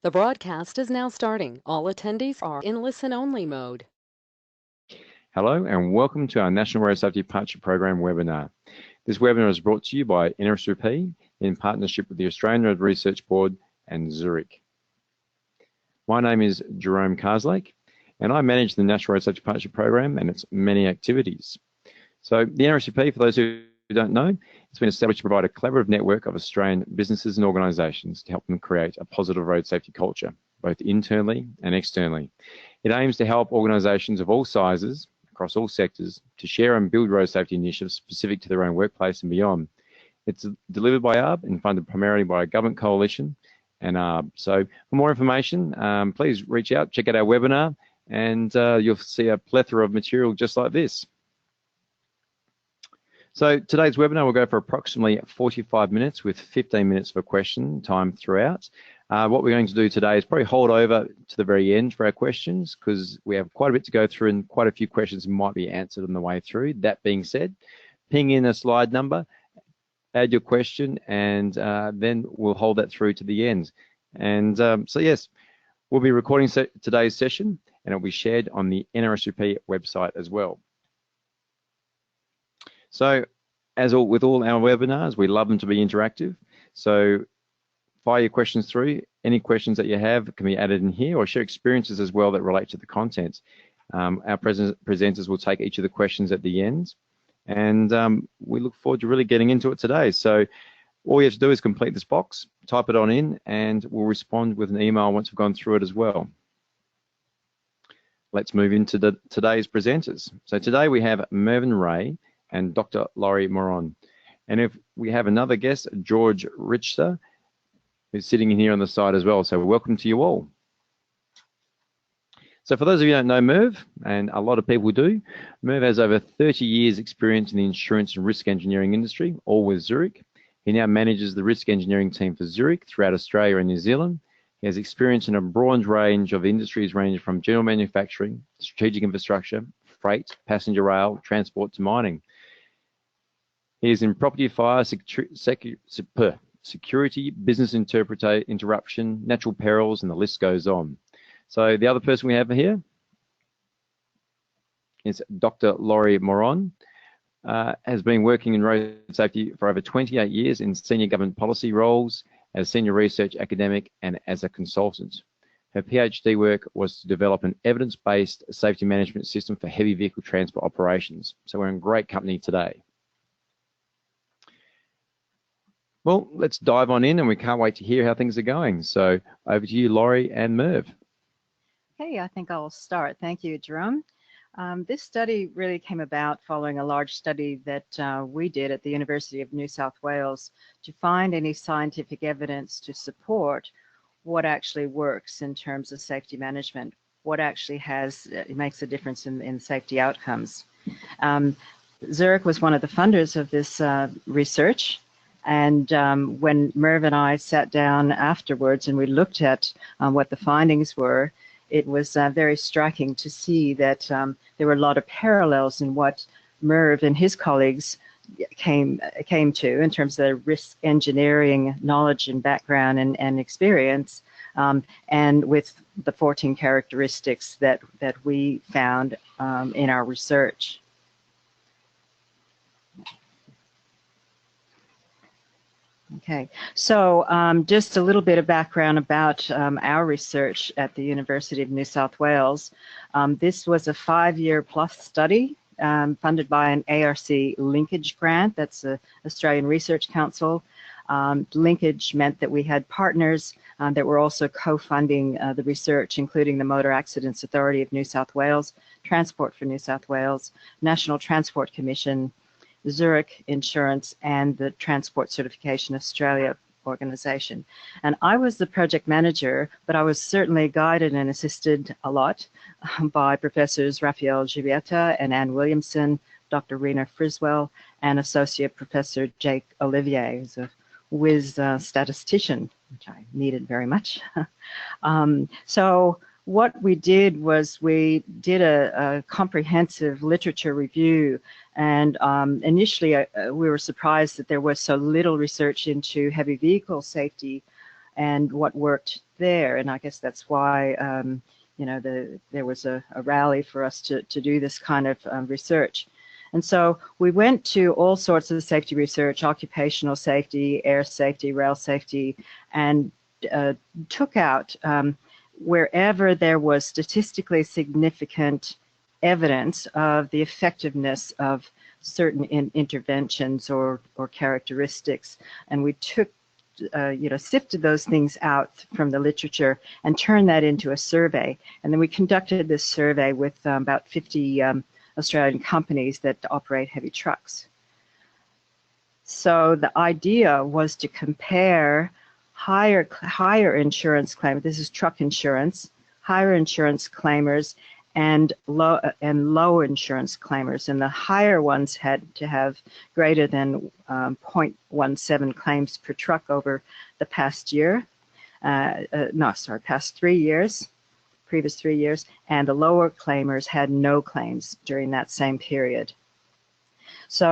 The broadcast is now starting. All attendees are in listen-only mode. Hello and welcome to our National Road Safety Partnership Program webinar. This webinar is brought to you by NRSUP in partnership with the Australian Road Research Board and Zurich. My name is Jerome Carslake and I manage the National Road Safety Partnership Program and its many activities. So the NRSUP, for those who don't know, it's been established to provide a collaborative network of Australian businesses and organisations to help them create a positive road safety culture, both internally and externally. It aims to help organisations of all sizes, across all sectors, to share and build road safety initiatives specific to their own workplace and beyond. It's delivered by ARB and funded primarily by a government coalition and ARB. So for more information, please reach out, check out our webinar, and you'll see a plethora of material just like this. So today's webinar will go for approximately 45 minutes with 15 minutes for question time throughout. What we're going to do today is probably hold over to the very end for our questions because we have quite a bit to go through and quite a few questions might be answered on the way through. That being said, ping in a slide number, add your question, and then we'll hold that through to the end. And so yes, we'll be recording today's session and it'll be shared on the NRSUP website as well. So as with all our webinars, we love them to be interactive. So fire your questions through. Any questions that you have can be added in here or share experiences as well that relate to the content. Our presenters will take each of the questions at the end. And we look forward to really getting into it today. So all you have to do is complete this box, type it on in, and we'll respond with an email once we've gone through it as well. Let's move into today's presenters. So today we have Mervyn Rea and Dr Lori Mooren. And if we have another guest, George Richter, who's sitting in here on the side as well. So welcome to you all. So for those of you who don't know Merv, and a lot of people do, Merv has over 30 years experience in the insurance and risk engineering industry, all with Zurich. He now manages the risk engineering team for Zurich throughout Australia and New Zealand. He has experience in a broad range of industries ranging from general manufacturing, strategic infrastructure, freight, passenger rail, transport to mining. He is in property, fire, security, business interruption, natural perils, and the list goes on. So the other person we have here is Dr Lori Mooren. Has been working in road safety for over 28 years in senior government policy roles, as senior research academic, and as a consultant. Her PhD work was to develop an evidence-based safety management system for heavy vehicle transport operations. So we're in great company today. Well, let's dive on in and we can't wait to hear how things are going. So over to you, Lori and Merv. Okay, I think I'll start. Thank you, Jerome. This study really came about following a large study that we did at the University of New South Wales to find any scientific evidence to support what actually works in terms of safety management, what actually makes a difference in safety outcomes. Zurich was one of the funders of this research. And when Merv and I sat down afterwards and we looked at what the findings were, it was very striking to see that there were a lot of parallels in what Merv and his colleagues came to in terms of their risk engineering knowledge and background and experience, and with the 14 characteristics that we found in our research. Okay, so just a little bit of background about our research at the University of New South Wales. This was a 5-year plus study funded by an ARC linkage grant. That's the Australian Research Council. Linkage meant that we had partners that were also co-funding the research, including the Motor Accidents Authority of New South Wales, Transport for New South Wales, National Transport Commission, Zurich Insurance, and the Transport Certification Australia organization. And I was the project manager, but I was certainly guided and assisted a lot by Professors Raphael Giulietta and Anne Williamson, Dr. Rena Friswell, and Associate Professor Jake Olivier, who's a whiz statistician, which I needed very much. So what we did was we did a comprehensive literature review, and initially we were surprised that there was so little research into heavy vehicle safety and what worked there. And I guess that's why, you know, there was a rally for us to do this kind of research. And so we went to all sorts of safety research, occupational safety, air safety, rail safety, and took out wherever there was statistically significant evidence of the effectiveness of certain interventions or characteristics. And we took, you know, sifted those things out from the literature and turned that into a survey. And then we conducted this survey with about 50 Australian companies that operate heavy trucks. So the idea was to compare higher insurance claimers, this is truck insurance, higher insurance claimers and low insurance claimers. And the higher ones had to have greater than 0.17 claims per truck over the past year. Past 3 years. Previous 3 years, and the lower claimers had no claims during that same period. So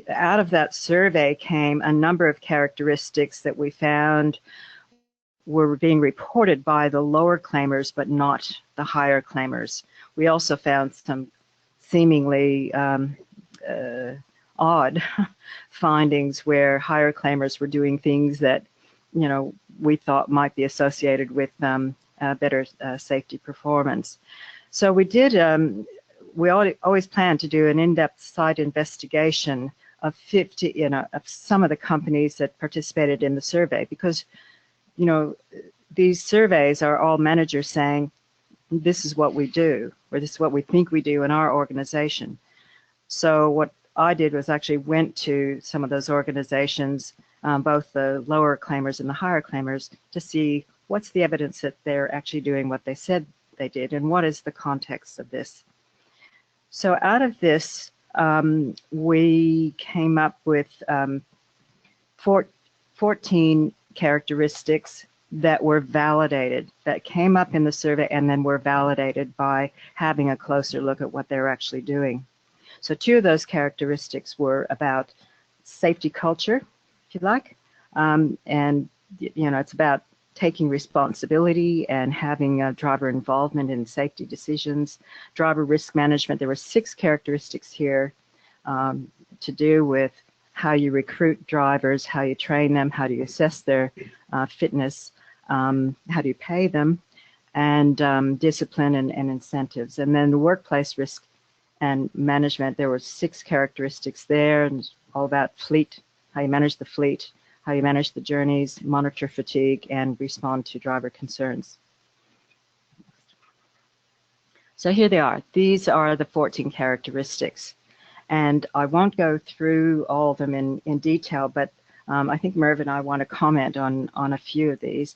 out of that survey came a number of characteristics that we found were being reported by the lower claimers, but not the higher claimers. We also found some seemingly odd findings where higher claimers were doing things that, you know, we thought might be associated with better safety performance. So we did, we always planned to do an in-depth site investigation of 50, you know, of some of the companies that participated in the survey, because, you know, these surveys are all managers saying, this is what we do, or this is what we think we do in our organization. So what I did was actually went to some of those organizations, both the lower claimers and the higher claimers, to see what's the evidence that they're actually doing what they said they did, and what is the context of this. So out of this, we came up with 14 characteristics that were validated, that came up in the survey and then were validated by having a closer look at what they're actually doing. So 2 of those characteristics were about safety culture, if you like, and, you know, it's about taking responsibility and having driver involvement in safety decisions, driver risk management. There were 6 characteristics here to do with how you recruit drivers, how you train them, how do you assess their fitness, how do you pay them, and discipline and incentives. And then the workplace risk and management, there were 6 characteristics there, and it's all about fleet, how you manage the fleet, how you manage the journeys, monitor fatigue, and respond to driver concerns. So here they are. These are the 14 characteristics. And I won't go through all of them in detail, but I think Mervyn and I want to comment on a few of these.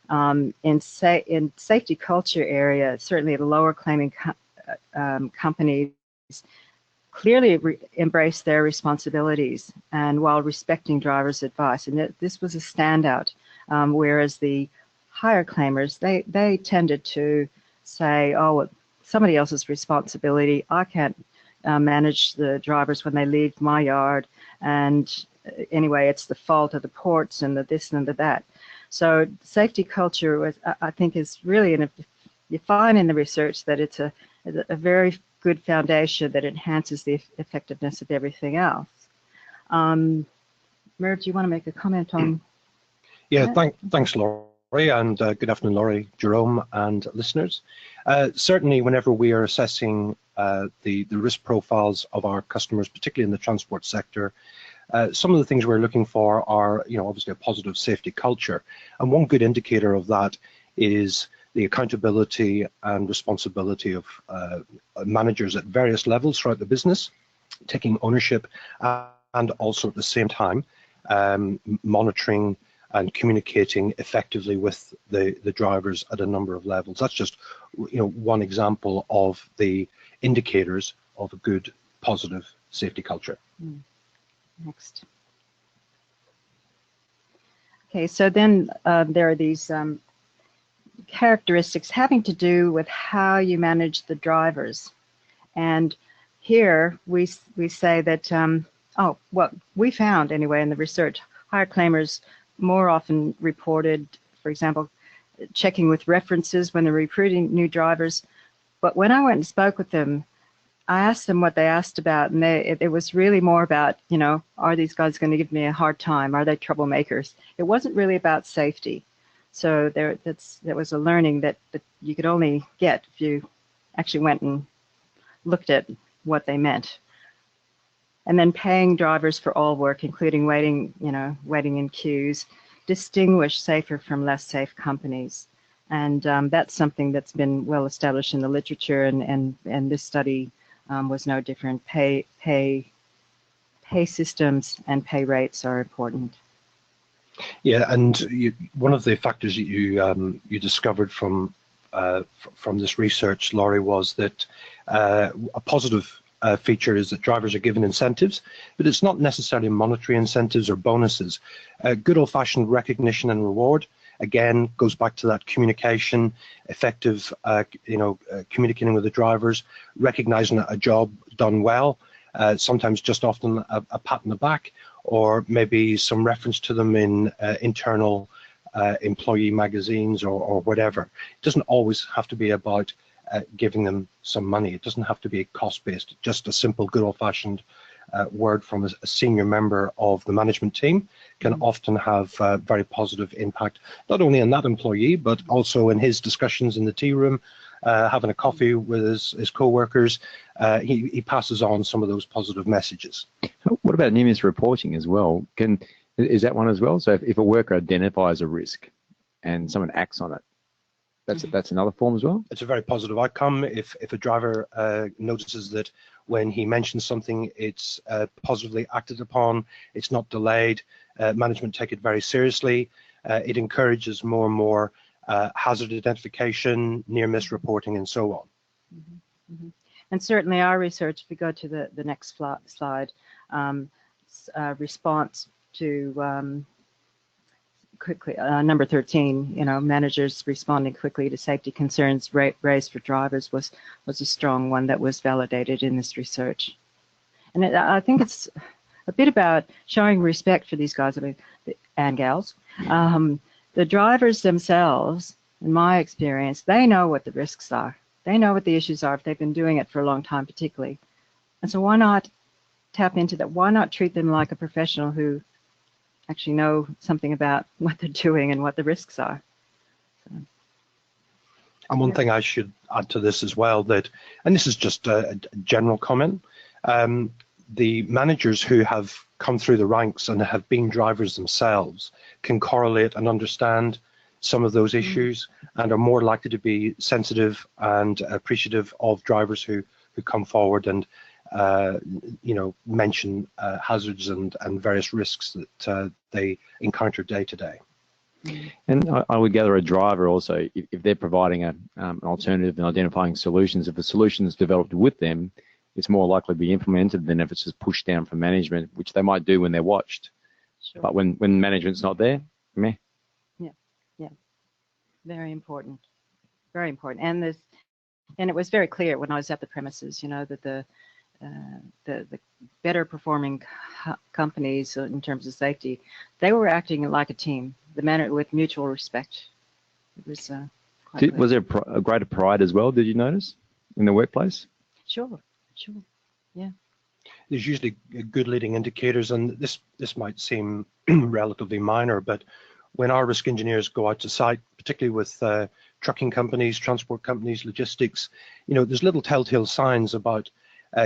In safety culture area, certainly the lower claiming companies clearly embrace their responsibilities and while respecting drivers' advice. And this was a standout, whereas the higher claimers, they tended to say, oh, it's somebody else's responsibility. I can't manage the drivers when they leave my yard. And anyway, it's the fault of the ports and the this and the that. So safety culture, I think, is really, you find in the research that it's a very good foundation that enhances the effectiveness of everything else. Merv, do you want to make a comment on that? Thanks, Lori, and good afternoon, Lori, Jerome, and listeners. Certainly, whenever we are assessing the risk profiles of our customers, particularly in the transport sector, some of the things we're looking for are, obviously a positive safety culture. And one good indicator of that is the accountability and responsibility of managers at various levels throughout the business, taking ownership, and also at the same time monitoring and communicating effectively with the drivers at a number of levels. That's just one example of the indicators of a good, positive safety culture. Next. Okay, so then there are these characteristics having to do with how you manage the drivers. And here we say that, what we found anyway in the research, higher claimers more often reported, for for example, checking with references when they're recruiting new drivers. But when I went and spoke with them, I asked them what they asked about, and it was really more about, you know, are these guys going to give me a hard time? Are they troublemakers? It wasn't really about safety. So there was a learning that you could only get if you actually went and looked at what they meant. And then paying drivers for all work, including waiting in queues, distinguish safer from less safe companies. And that's something that's been well established in the literature, and this study was no different. Pay systems and pay rates are important. Yeah, and one of the factors that you discovered from this research, Laurie, was that a positive feature is that drivers are given incentives, but it's not necessarily monetary incentives or bonuses. Good old-fashioned recognition and reward, again, goes back to that communication, effective, communicating with the drivers, recognizing a job done well, sometimes just often a pat on the back, or maybe some reference to them in internal employee magazines or whatever. It doesn't always have to be about giving them some money. It doesn't have to be cost-based. Just a simple, good old-fashioned word from a senior member of the management team can often have very positive impact, not only on that employee, but also in his discussions in the tea room, having a coffee with his co-workers. He passes on some of those positive messages. What about near-miss reporting as well? Is that one as well? So if a worker identifies a risk and someone acts on it, that's another form as well? It's a very positive outcome. If a driver notices that when he mentions something, it's positively acted upon, it's not delayed, management take it very seriously. It encourages more and more hazard identification, near-miss reporting, and so on. Mm-hmm. Mm-hmm. And certainly our research, if we go to the next slide, response to quickly, number 13, managers responding quickly to safety concerns raised for drivers was a strong one that was validated in this research. And I think it's a bit about showing respect for these guys and gals. The drivers themselves, in my experience, they know what the risks are. They know what the issues are if they've been doing it for a long time, particularly. And so why not tap into that? Why not treat them like a professional who actually know something about what they're doing and what the risks are? So, and one thing I should add to this as well, and this is just a general comment, the managers who have come through the ranks and have been drivers themselves can correlate and understand some of those issues and are more likely to be sensitive and appreciative of drivers who come forward and mention hazards and various risks that they encounter day to day. And I would gather a driver also, if they're providing an alternative and identifying solutions, if a solution is developed with them, it's more likely to be implemented than if it's just pushed down from management, which they might do when they're watched. Sure. But when management's not there, meh. Yeah, very important, very important. And it was very clear when I was at the premises, that the better performing companies in terms of safety, they were acting like a team, with mutual respect. It was was there a greater pride as well, did you notice, in the workplace? Sure, yeah. There's usually good leading indicators, and this might seem relatively minor, but when our risk engineers go out to site, particularly with trucking companies, transport companies, logistics, there's little telltale signs about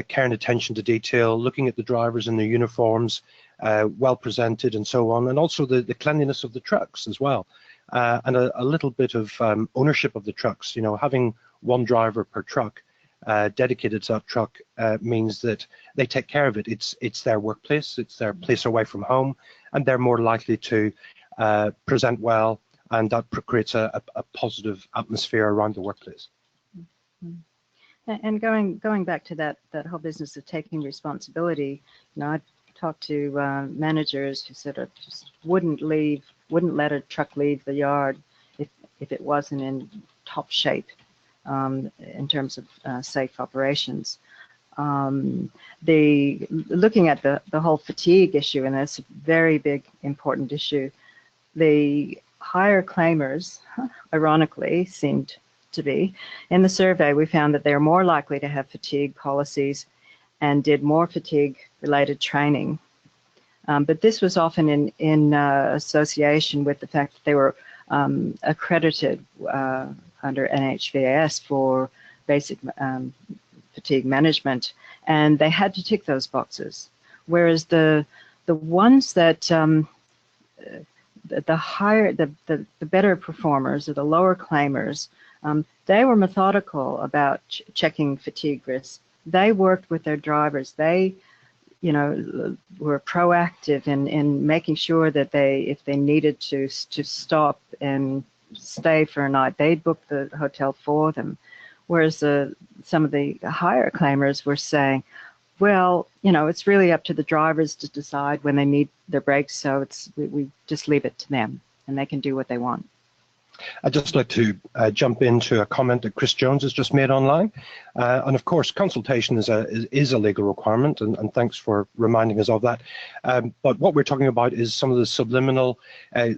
care and attention to detail, looking at the drivers in their uniforms, well presented and so on, and also the cleanliness of the trucks as well, and a little bit of ownership of the trucks. Having one driver per truck dedicated to that truck means that they take care of it. It's their workplace, it's their place away from home, and they're more likely to present well, and that creates a positive atmosphere around the workplace. Mm-hmm. And going back to that whole business of taking responsibility, I talked to managers who said just wouldn't let a truck leave the yard if it wasn't in top shape in terms of safe operations. Looking at the whole fatigue issue, and that's a very big important issue. higher claimers, ironically, seemed to be. In the survey, we found that they are more likely to have fatigue policies and did more fatigue-related training. But this was often in association with the fact that they were accredited under NHVAS for basic fatigue management, and they had to tick those boxes. Whereas the ones that the better performers or the lower claimers, they were methodical about checking fatigue risks. They worked with their drivers. They, were proactive in making sure that if they needed to stop and stay for a night, they'd book the hotel for them. Whereas some of the higher claimers were saying, well, it's really up to the drivers to decide when they need their breaks, so we just leave it to them, and they can do what they want. I'd just like to jump into a comment that Chris Jones has just made online. And of course, consultation is a legal requirement, and thanks for reminding us of that. But what we're talking about is some of the subliminal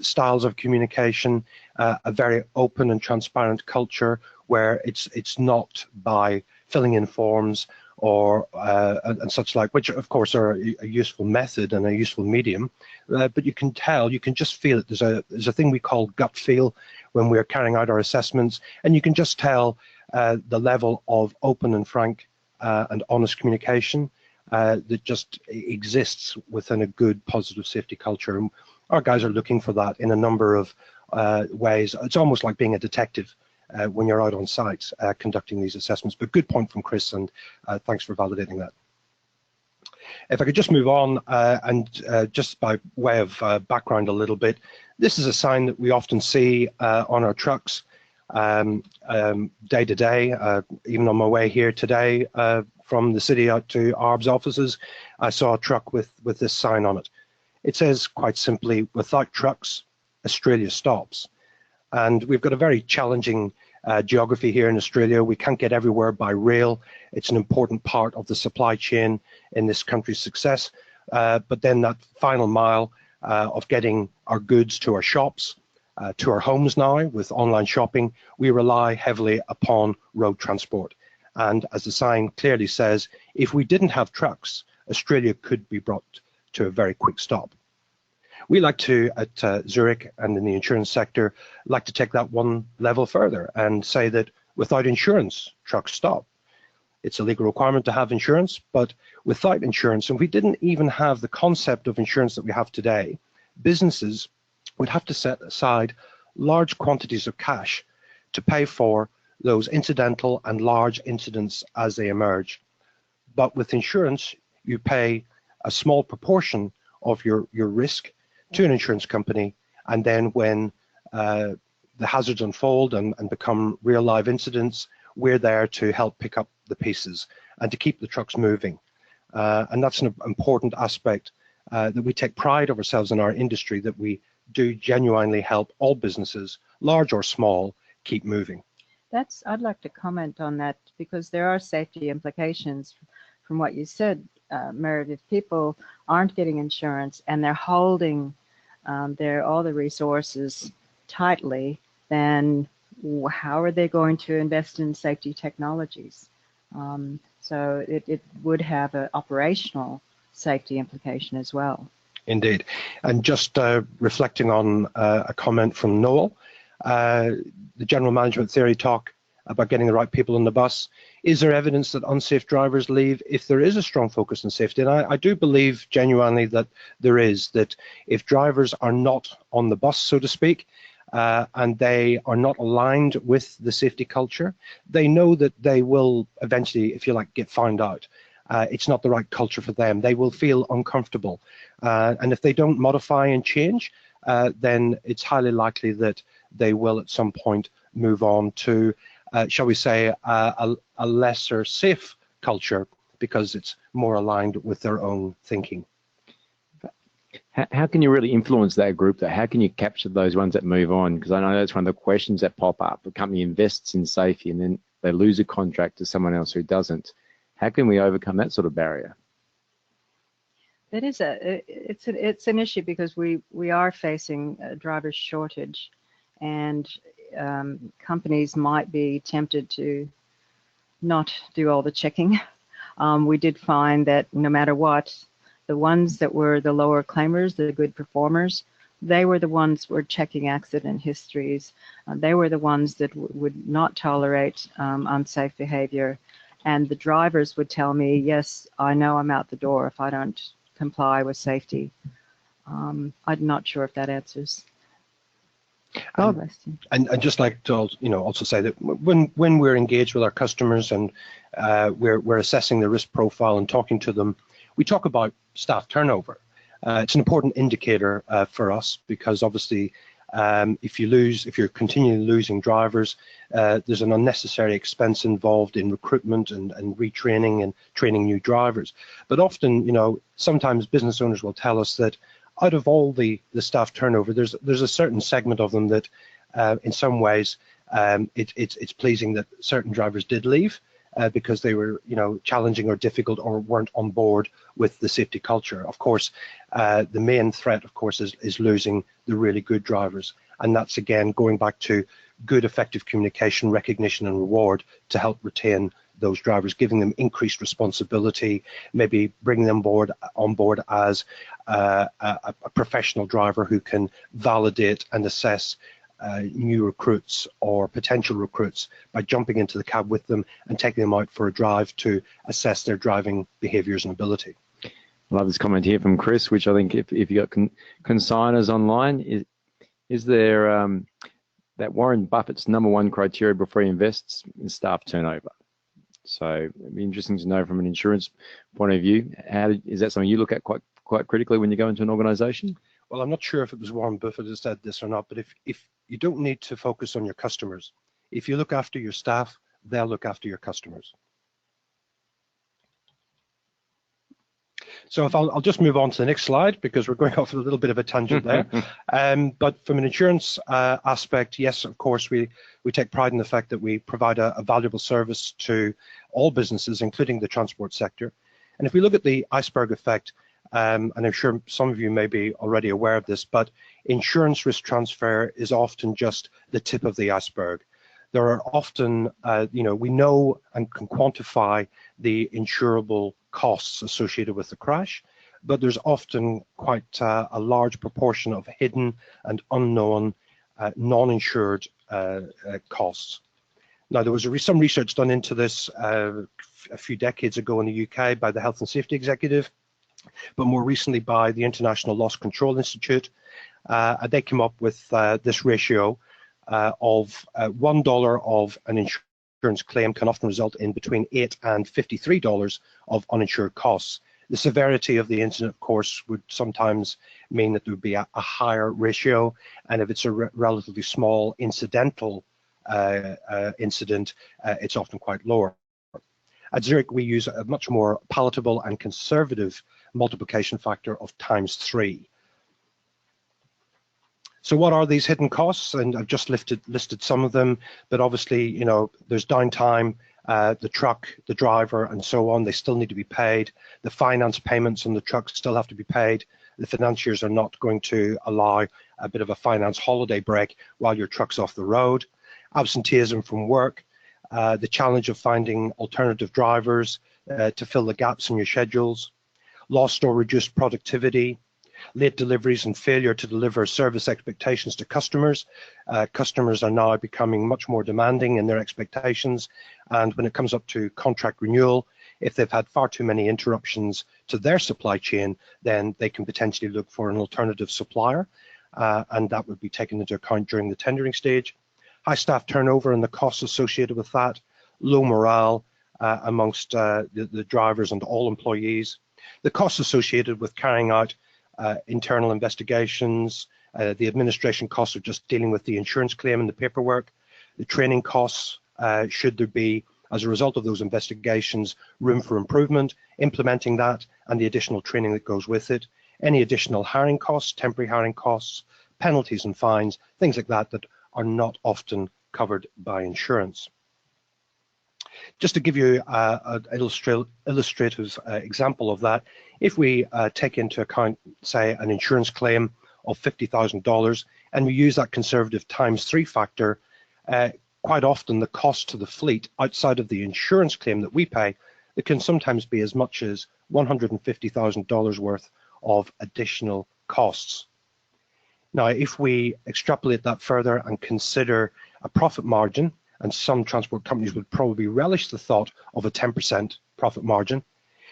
styles of communication, a very open and transparent culture where it's not by filling in forms or and such like, which of course are a useful method and a useful medium, but you can tell, you can just feel it. There's a thing we call gut feel when we're carrying out our assessments, and you can just tell the level of open and frank and honest communication that just exists within a good positive safety culture. And our guys are looking for that in a number of ways. It's almost like being a detective when you're out on site conducting these assessments. But good point from Chris, and thanks for validating that. If I could just move on, and just by way of background a little bit, this is a sign that we often see on our trucks day to day. Even on my way here today from the city out to ARB's offices, I saw a truck with this sign on it. It says quite simply, "Without trucks, Australia stops." And we've got a very challenging geography here in Australia. We can't get everywhere by rail. It's an important part of the supply chain in this country's success. But then that final mile of getting our goods to our shops, to our homes now with online shopping, we rely heavily upon road transport. And as the sign clearly says, if we didn't have trucks, Australia could be brought to a very quick stop. We like to, at Zurich and in the insurance sector, like to take that one level further and say that without insurance, trucks stop. It's a legal requirement to have insurance, but without insurance, and we didn't even have the concept of insurance that we have today, businesses would have to set aside large quantities of cash to pay for those incidental and large incidents as they emerge. But with insurance, you pay a small proportion of your risk to an insurance company, and then when the hazards unfold and become real live incidents, we're there to help pick up the pieces and to keep the trucks moving. And that's an important aspect that we take pride of ourselves in our industry, that we do genuinely help all businesses, large or small, keep moving. I'd like to comment on that, because there are safety implications from what you said, Merv. If people aren't getting insurance and they're holding all the resources tightly, then how are they going to invest in safety technologies? So it would have an operational safety implication as well. Indeed. And just reflecting on a comment from Noel, the general management theory talk about getting the right people on the bus. Is there evidence that unsafe drivers leave if there is a strong focus on safety? And I do believe genuinely that there is, that if drivers are not on the bus, so to speak, and they are not aligned with the safety culture, they know that they will eventually, if you like, get found out. It's not the right culture for them. They will feel uncomfortable. And if they don't modify and change, then it's highly likely that they will at some point move on to, shall we say, a lesser safe culture, because it's more aligned with their own thinking. How can you really influence that group though? How can you capture those ones that move on? Because I know that's one of the questions that pop up. The company invests in safety and then they lose a contract to someone else who doesn't. How can we overcome that sort of barrier? It is it's an issue because we are facing a driver shortage, and companies might be tempted to not do all the checking. We did find that no matter what, the ones that were the lower claimers, the good performers, they were the ones who were checking accident histories. They were the ones that would not tolerate unsafe behavior. And the drivers would tell me, yes, I know I'm out the door if I don't comply with safety. I'm not sure if that answers the question. And I'd just like to also say that when we're engaged with our customers and we're assessing the risk profile and talking to them, we talk about staff turnover. It's an important indicator for us because obviously if you're continually losing drivers, there's an unnecessary expense involved in recruitment and retraining and training new drivers. But often, sometimes business owners will tell us that out of all the staff turnover, there's a certain segment of them that in some ways it's pleasing that certain drivers did leave because they were challenging or difficult or weren't on board with the safety culture. Of course, the main threat, of course, is losing the really good drivers. And that's, again, going back to good, effective communication, recognition and reward to help retain those drivers, giving them increased responsibility, maybe bringing them on board as a professional driver who can validate and assess new recruits or potential recruits by jumping into the cab with them and taking them out for a drive to assess their driving behaviours and ability. I love this comment here from Chris, which I think if you got consigners online, is there that Warren Buffett's #1 criteria before he invests is staff turnover. So it'd be interesting to know from an insurance point of view, is that something you look at quite critically when you go into an organisation? Well, I'm not sure if it was Warren Buffett who said this or not, but if you don't need to focus on your customers, if you look after your staff, they'll look after your customers. So if I'll just move on to the next slide because we're going off a little bit of a tangent there. But from an insurance aspect, yes, of course, we take pride in the fact that we provide a valuable service to all businesses, including the transport sector. And if we look at the iceberg effect, and I'm sure some of you may be already aware of this, but insurance risk transfer is often just the tip of the iceberg. There are often, we know and can quantify the insurable costs associated with the crash, but there's often quite a large proportion of hidden and unknown non-insured costs. Now, there was some research done into this a few decades ago in the UK by the Health and Safety Executive, but more recently by the International Loss Control Institute. They came up with this ratio of $1 of an insurance claim can often result in between $8 and $53 of uninsured costs. The severity of the incident, of course, would sometimes mean that there would be a higher ratio, and if it's a relatively small incidental incident, it's often quite lower. At Zurich, we use a much more palatable and conservative multiplication factor of ×3. So what are these hidden costs? And I've just listed some of them, but obviously, there's downtime, the truck, the driver, and so on. They still need to be paid. The finance payments on the truck still have to be paid. The financiers are not going to allow a bit of a finance holiday break while your truck's off the road. Absenteeism from work, the challenge of finding alternative drivers to fill the gaps in your schedules, lost or reduced productivity, late deliveries and failure to deliver service expectations to customers. Customers are now becoming much more demanding in their expectations, and when it comes up to contract renewal, if they've had far too many interruptions to their supply chain, then they can potentially look for an alternative supplier, and that would be taken into account during the tendering stage. High staff turnover and the costs associated with that, low morale amongst the drivers and all employees, the costs associated with carrying out internal investigations, the administration costs of just dealing with the insurance claim and the paperwork, the training costs, should there be, as a result of those investigations, room for improvement, implementing that and the additional training that goes with it, any additional hiring costs, temporary hiring costs, penalties and fines, things like that that are not often covered by insurance. Just to give you an illustrative example of that, if we take into account, say, an insurance claim of $50,000 and we use that conservative ×3 factor, quite often the cost to the fleet outside of the insurance claim that we pay, it can sometimes be as much as $150,000 worth of additional costs. Now, if we extrapolate that further and consider a profit margin, and some transport companies would probably relish the thought of a 10% profit margin,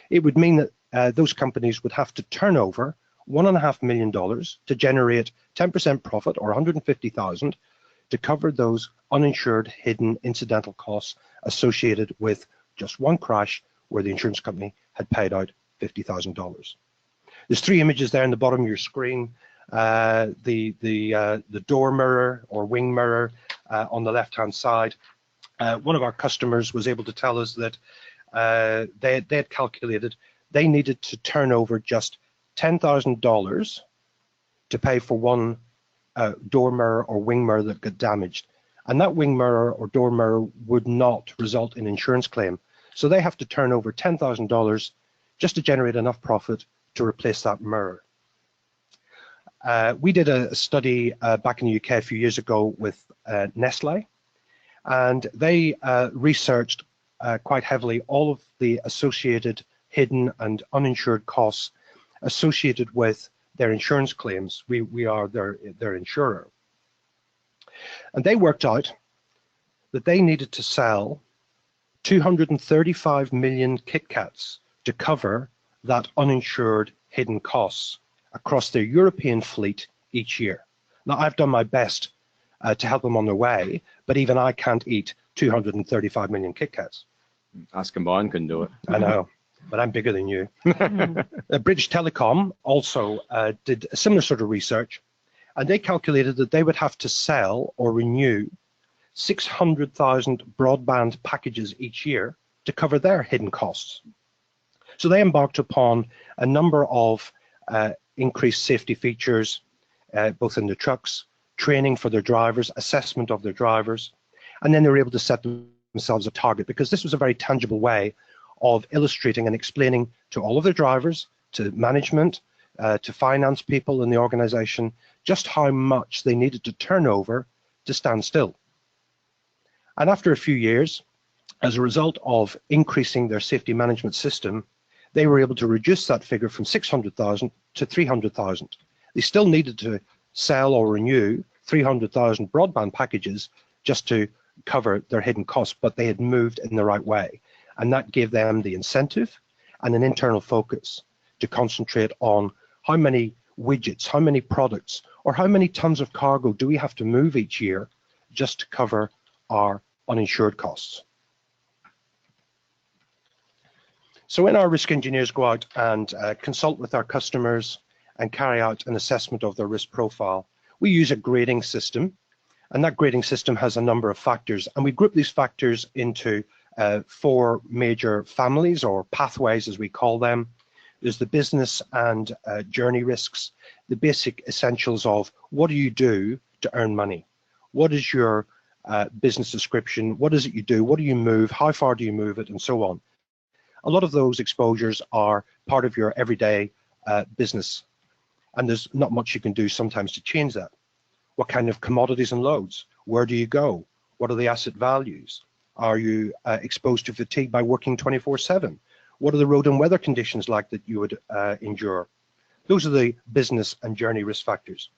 it would mean that those companies would have to turn over $1.5 million to generate 10% profit, or 150,000, to cover those uninsured hidden incidental costs associated with just one crash where the insurance company had paid out $50,000. There's 3 images there in the bottom of your screen. The door mirror or wing mirror on the left-hand side. One of our customers was able to tell us that they had calculated they needed to turn over just $10,000 to pay for one door mirror or wing mirror that got damaged. And that wing mirror or door mirror would not result in insurance claim. So they have to turn over $10,000 just to generate enough profit to replace that mirror. We did a study back in the UK a few years ago with Nestle, and they researched quite heavily all of the associated hidden and uninsured costs associated with their insurance claims. We are their insurer. And they worked out that they needed to sell 235 million Kit Kats to cover that uninsured hidden costs across their European fleet each year. Now, I've done my best to help them on their way, but even I can't eat 235 million Kit Kats. Us combined couldn't do it. I know, but I'm bigger than you. British Telecom also did a similar sort of research, and they calculated that they would have to sell or renew 600,000 broadband packages each year to cover their hidden costs. So they embarked upon a number of increased safety features, both in the trucks, training for their drivers, assessment of their drivers, and then they were able to set themselves a target, because this was a very tangible way of illustrating and explaining to all of their drivers, to management, to finance people in the organization, just how much they needed to turn over to stand still. And after a few years, as a result of increasing their safety management system, they were able to reduce that figure from 600,000 to 300,000. They still needed to sell or renew 300,000 broadband packages just to cover their hidden costs, but they had moved in the right way. And that gave them the incentive and an internal focus to concentrate on how many widgets, how many products, or how many tons of cargo do we have to move each year just to cover our uninsured costs. So when our risk engineers go out and consult with our customers and carry out an assessment of their risk profile, we use a grading system, and that grading system has a number of factors, and we group these factors into 4 major families, or pathways as we call them. There's the business and journey risks, the basic essentials of what do you do to earn money? What is your business description? What is it you do? What do you move? How far do you move it? And so on. A lot of those exposures are part of your everyday business, and there's not much you can do sometimes to change that. What kind of commodities and loads? Where do you go? What are the asset values? Are you exposed to fatigue by working 24/7? What are the road and weather conditions like that you would endure? Those are the business and journey risk factors.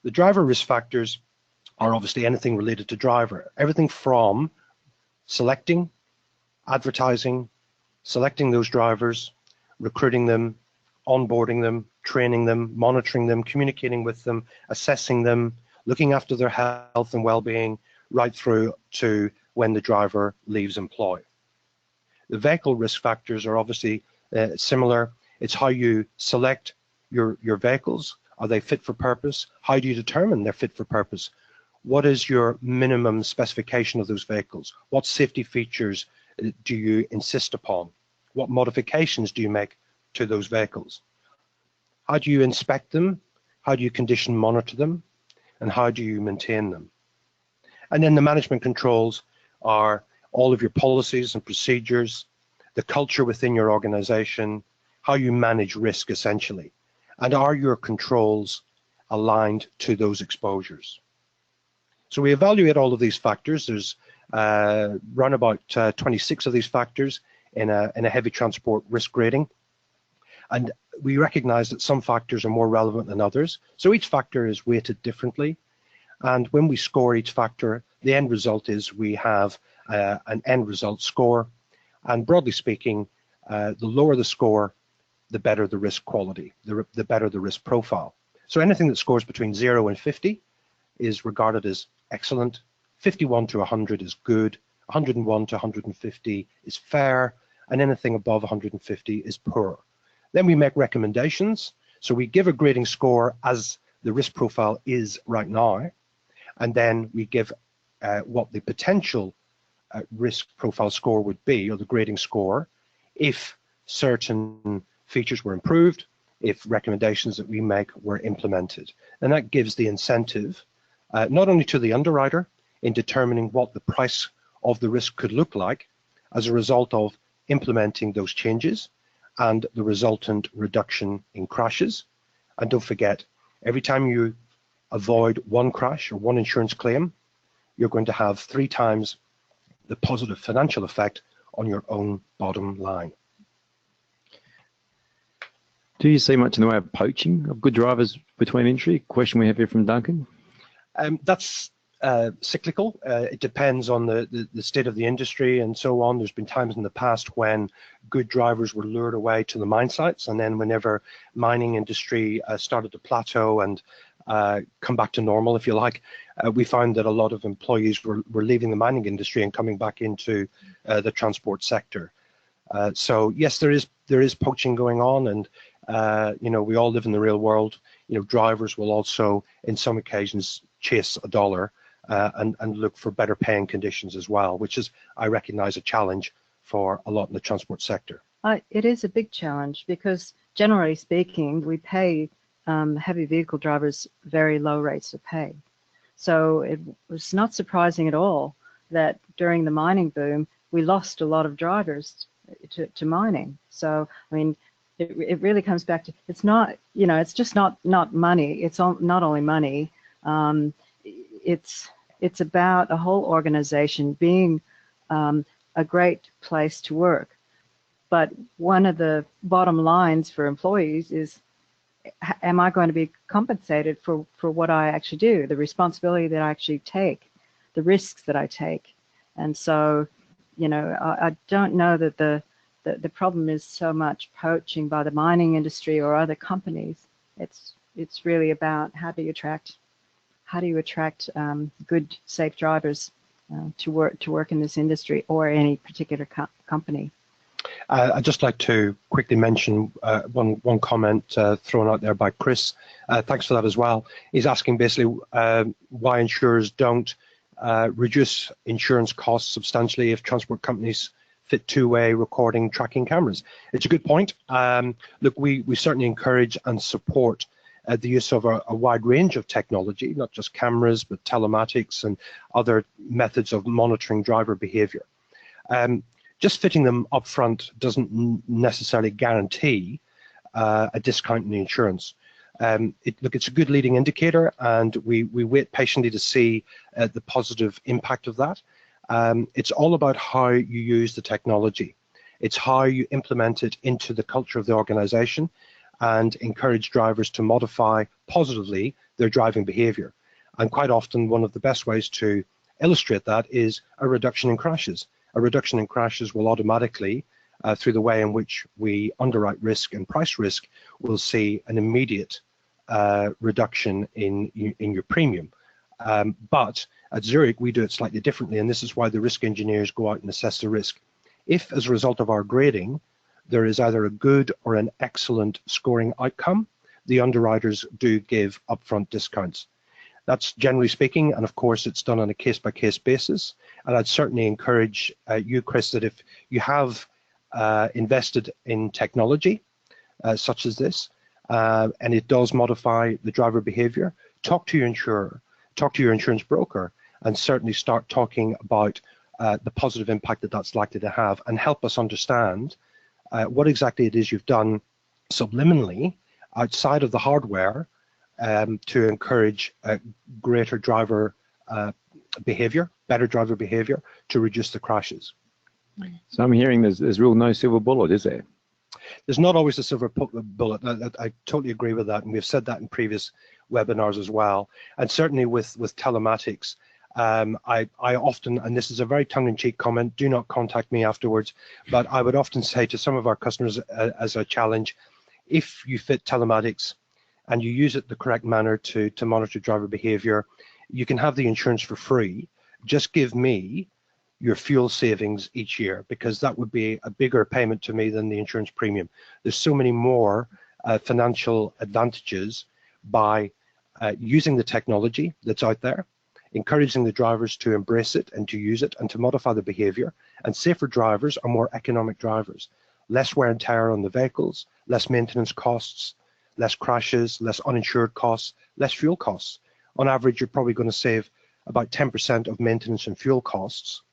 The driver risk factors are obviously anything related to driver, everything from selecting, advertising, selecting those drivers, recruiting them, onboarding them, training them, monitoring them, communicating with them, assessing them, looking after their health and well-being, right through to when the driver leaves employ. The vehicle risk factors are obviously similar. It's how you select your vehicles. Are they fit for purpose? How do you determine they're fit for purpose? What is your minimum specification of those vehicles? What safety features do you insist upon? What modifications do you make to those vehicles? How do you inspect them? How do you condition monitor them? And how do you maintain them? And then the management controls are all of your policies and procedures, the culture within your organization, how you manage risk essentially, and are your controls aligned to those exposures. So we evaluate all of these factors. There's run about 26 of these factors in a heavy transport risk rating. And we recognize that some factors are more relevant than others. So each factor is weighted differently. And when we score each factor, the end result is we have an end result score. And broadly speaking, the lower the score, the better the risk quality, the better the risk profile. So anything that scores between 0 and 50 is regarded as excellent. 51 to 100 is good. 101 to 150 is fair. And anything above 150 is poor. Then we make recommendations. So we give a grading score as the risk profile is right now. And then we give what the potential risk profile score would be, or the grading score, if certain features were improved, if recommendations that we make were implemented. And that gives the incentive, not only to the underwriter in determining what the price of the risk could look like as a result of implementing those changes and the resultant reduction in crashes. And don't forget, every time you avoid one crash or one insurance claim, you're going to have 3 times the positive financial effect on your own bottom line. Do you see much in the way of poaching of good drivers between industry? Question we have here from Duncan. That's cyclical. It depends on the state of the industry and so on. There's been times in the past when good drivers were lured away to the mine sites, and then whenever mining industry started to plateau and come back to normal, if you like, we found that a lot of employees were leaving the mining industry and coming back into the transport sector. So yes, there is poaching going on, and you know, we all live in the real world. You know, drivers will also, in some occasions, chase a dollar and look for better paying conditions as well, which is, I recognize, a challenge for a lot in the transport sector. It is a big challenge because, generally speaking, we pay heavy vehicle drivers very low rates of pay. So it was not surprising at all that during the mining boom, we lost a lot of drivers to mining. So, I mean, it really comes back to, it's not, you know, it's just not money. It's not only money. It's about a whole organization being a great place to work. But one of the bottom lines for employees is, am I going to be compensated for what I actually do, the responsibility that I actually take, the risks that I take? And so, you know, I don't know that the problem is so much poaching by the mining industry or other companies. It's really about how do you attract good, safe drivers to work in this industry or any particular company. I'd just like to quickly mention one comment thrown out there by Chris. Thanks for that as well. He's asking basically why insurers don't reduce insurance costs substantially if transport companies fit two-way recording tracking cameras. It's a good point. Look, we certainly encourage and support the use of a wide range of technology, not just cameras, but telematics and other methods of monitoring driver behavior. Just fitting them up front doesn't necessarily guarantee a discount in the insurance. Look, it's a good leading indicator, and we wait patiently to see the positive impact of that. It's all about how you use the technology. It's how you implement it into the culture of the organization and encourage drivers to modify positively their driving behavior. And quite often, one of the best ways to illustrate that is a reduction in crashes. A reduction in crashes will automatically, through the way in which we underwrite risk and price risk, will see an immediate reduction in your premium. But at Zurich, we do it slightly differently, and this is why the risk engineers go out and assess the risk. If, as a result of our grading, there is either a good or an excellent scoring outcome, the underwriters do give upfront discounts. That's generally speaking, and of course it's done on a case-by-case basis. And I'd certainly encourage you, Chris, that if you have invested in technology such as this, and it does modify the driver behavior, talk to your insurer, talk to your insurance broker, and certainly start talking about the positive impact that that's likely to have, and help us understand what exactly it is you've done subliminally outside of the hardware to encourage greater driver behavior, better driver behavior, to reduce the crashes. So I'm hearing there's real no silver bullet, is there? There's not always a silver bullet. I totally agree with that, and we've said that in previous webinars as well. And certainly with telematics, I often, and this is a very tongue-in-cheek comment, do not contact me afterwards, but I would often say to some of our customers as a challenge, if you fit telematics and you use it the correct manner to monitor driver behavior, you can have the insurance for free. Just give me your fuel savings each year, because that would be a bigger payment to me than the insurance premium. There's so many more financial advantages by using the technology that's out there, encouraging the drivers to embrace it and to use it and to modify the behavior. And safer drivers are more economic drivers. Less wear and tear on the vehicles, less maintenance costs, less crashes, less uninsured costs, less fuel costs. On average, you're probably going to save about 10% of maintenance and fuel costs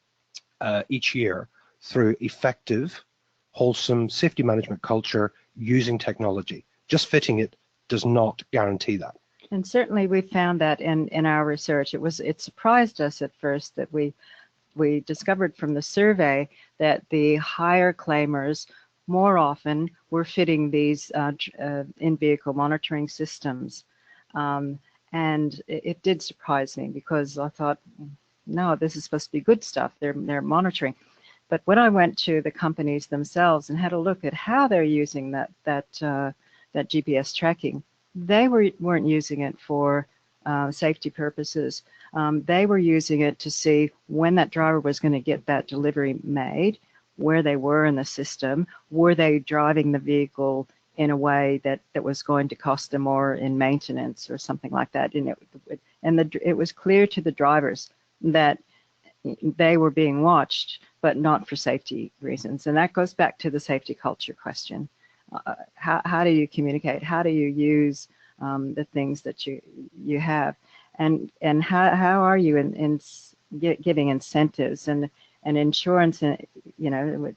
each year through effective, wholesome safety management culture using technology. Just fitting it does not guarantee that. And certainly we found that in our research. It surprised us at first that we discovered from the survey that the higher claimers more often were fitting these in-vehicle monitoring systems. And it did surprise me, because I thought, no, this is supposed to be good stuff. They're monitoring. But when I went to the companies themselves and had a look at how they're using that GPS tracking, they weren't using it for safety purposes. They were using it to see when that driver was going to get that delivery made, where they were in the system, were they driving the vehicle in a way that was going to cost them more in maintenance or something like that. And it was clear to the drivers that they were being watched, but not for safety reasons. And that goes back to the safety culture question. How do you communicate? How do you use the things that you have? And how are you in giving incentives and insurance?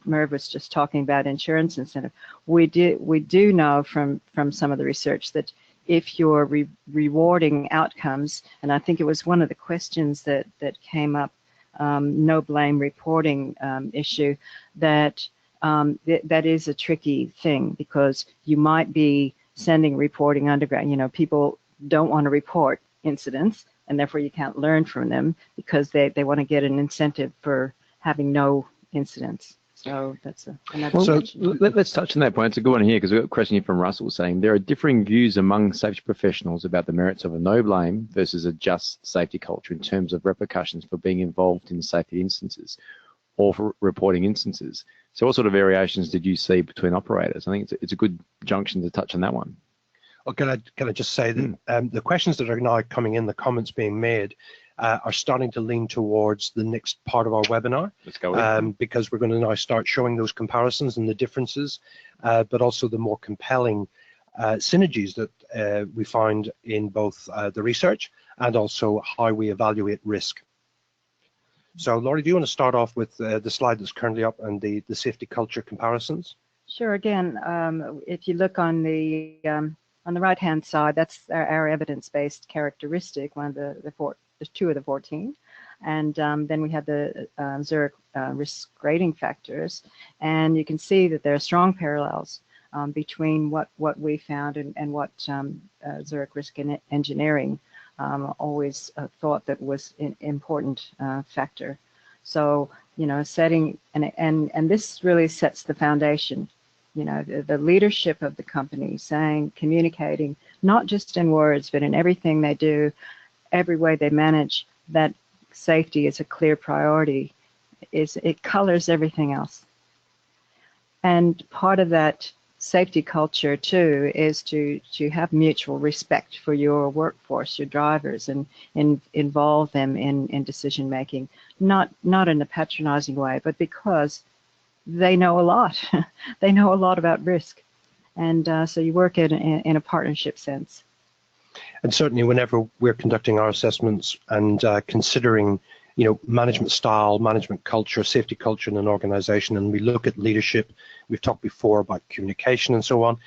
Merv was just talking about insurance incentive. We do know from some of the research that if you're rewarding outcomes, and I think it was one of the questions that came up, no blame reporting issue, that is a tricky thing, because you might be sending reporting underground. People don't want to report incidents, and therefore you can't learn from them, because they want to get an incentive for having no incidents. So that's another. So let's touch on that point. It's a good one here, because we've got a question here from Russell saying there are differing views among safety professionals about the merits of a no blame versus a just safety culture in terms of repercussions for being involved in safety instances or for reporting instances. So what sort of variations did you see between operators? I think it's a good junction to touch on that one. Well, can I just say that the questions that are now coming in, the comments being made, are starting to lean towards the next part of our webinar. Let's go because we're going to now start showing those comparisons and the differences, but also the more compelling synergies that we find in both the research and also how we evaluate risk. So, Lori, do you want to start off with the slide that's currently up and the safety culture comparisons? Sure. Again, if you look on the right-hand side, that's our evidence-based characteristic, one of there's 2 of the 14, and then we have the Zurich risk grading factors, and you can see that there are strong parallels between what we found and what Zurich risk engineering always thought that was an important factor. So setting and this really sets the foundation. The leadership of the company communicating, not just in words, but in everything they do, every way they manage, that safety is a clear priority. It colors everything else. And part of that safety culture too is to have mutual respect for your workforce, your drivers, and involve them in decision making, not in a patronizing way, but because they know a lot. They know a lot about risk, and so you work in a partnership sense. And certainly whenever we're conducting our assessments and considering management style, management culture, safety culture in an organization, and we look at leadership. We've talked before about communication and so on.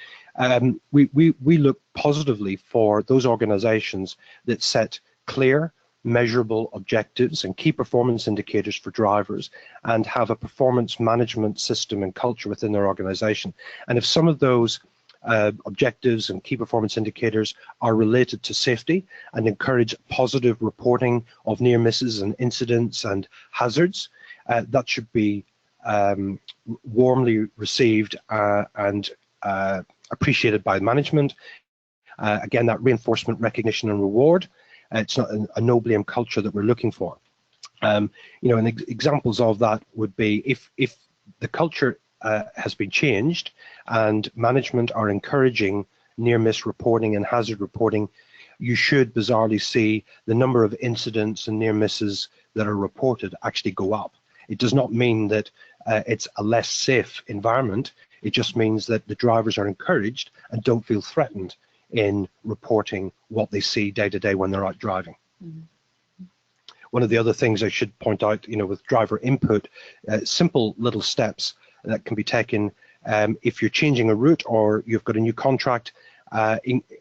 We look positively for those organizations that set clear, measurable objectives and key performance indicators for drivers and have a performance management system and culture within their organization. And if some of those objectives and key performance indicators are related to safety and encourage positive reporting of near misses and incidents and hazards, that should be warmly received and appreciated by management. Again, that reinforcement, recognition and reward. It's not a no blame culture that we're looking for. And examples of that would be if the culture has been changed and management are encouraging near miss reporting and hazard reporting, you should bizarrely see the number of incidents and near misses that are reported actually go up. It does not mean that it's a less safe environment. It just means that the drivers are encouraged and don't feel threatened in reporting what they see day to day when they're out driving. Mm-hmm. One of the other things I should point out, with driver input, simple little steps that can be taken if you're changing a route or you've got a new contract,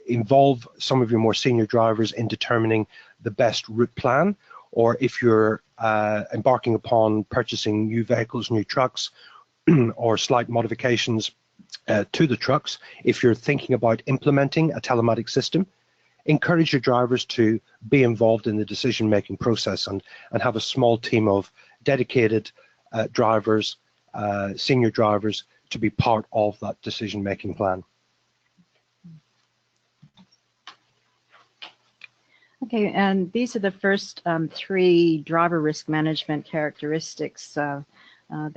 involve some of your more senior drivers in determining the best route plan, or if you're embarking upon purchasing new vehicles, new trucks, or slight modifications to the trucks, if you're thinking about implementing a telematic system, encourage your drivers to be involved in the decision-making process and have a small team of dedicated drivers, senior drivers, to be part of that decision-making plan. Okay, and these are the first 3 driver risk management characteristics that